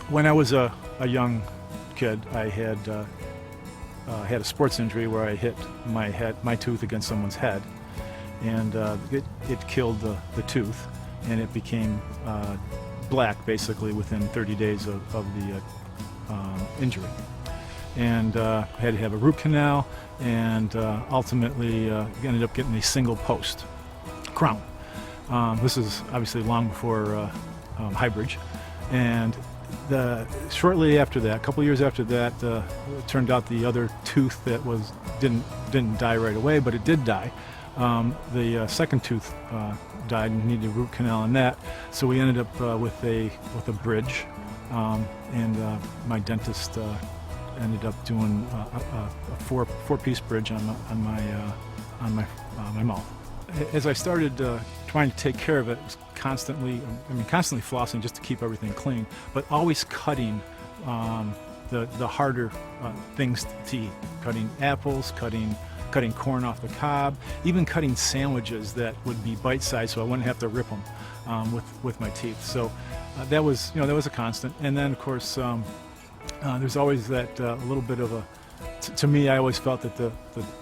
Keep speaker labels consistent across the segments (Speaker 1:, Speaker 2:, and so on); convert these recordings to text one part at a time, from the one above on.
Speaker 1: When I was a young kid, I had had a sports injury where I hit my tooth against someone's head, and it killed the tooth, and it became black basically within 30 days of the injury. And I had to have a root canal, and ultimately ended up getting a single post crown. This is obviously long before Hybridge, and shortly after that, a couple years after that, it turned out the other tooth that didn't die right away, but it did die. The second tooth died and needed a root canal on that, so we ended up with a bridge, and my dentist ended up doing a four-piece bridge on my mouth. As I started trying to take care of it, was constantly flossing just to keep everything clean, but always cutting the harder things to eat. Cutting apples, cutting corn off the cob, even cutting sandwiches that would be bite-sized, so I wouldn't have to rip them with my teeth. So that was a constant. And then of course there's always that little bit of a. To me, I always felt that the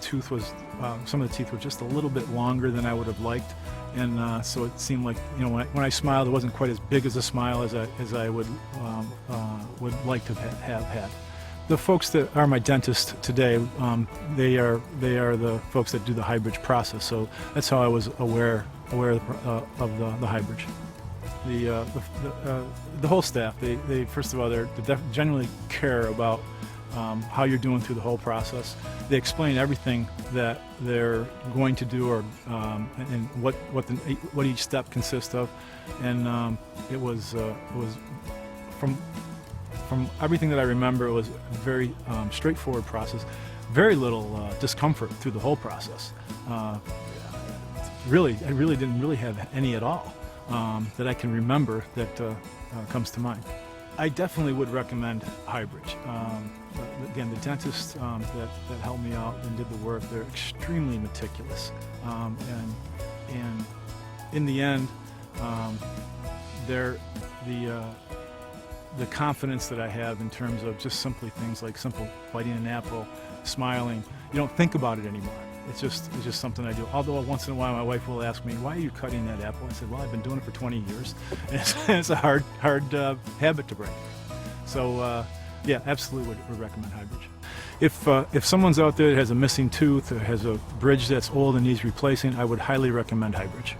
Speaker 1: tooth was, some of the teeth were just a little bit longer than I would have liked, and so it seemed like, when I smiled, it wasn't quite as big as a smile as I would like to have had. The folks that are my dentist today, they are the folks that do the Hybridge process, so that's how I was aware of the Hybridge. The whole staff, they first of all, they genuinely care about how you're doing through the whole process. They explain everything that they're going to do, or and what each step consists of, and it was from everything that I remember, it was a very straightforward process. Very little discomfort through the whole process. I really didn't have any at all that I can remember that comes to mind. I definitely would recommend Hybridge. Again, the dentists that helped me out and did the work, they're extremely meticulous. And in the end, the confidence that I have in terms of just simply things like simple biting an apple, smiling, you don't think about it anymore. It's just something I do. Although once in a while my wife will ask me, "Why are you cutting that apple?" I said, "Well, I've been doing it for 20 years, and it's a hard habit to break." So yeah, absolutely would recommend Hybridge. If someone's out there that has a missing tooth or has a bridge that's old and needs replacing, I would highly recommend Hybridge.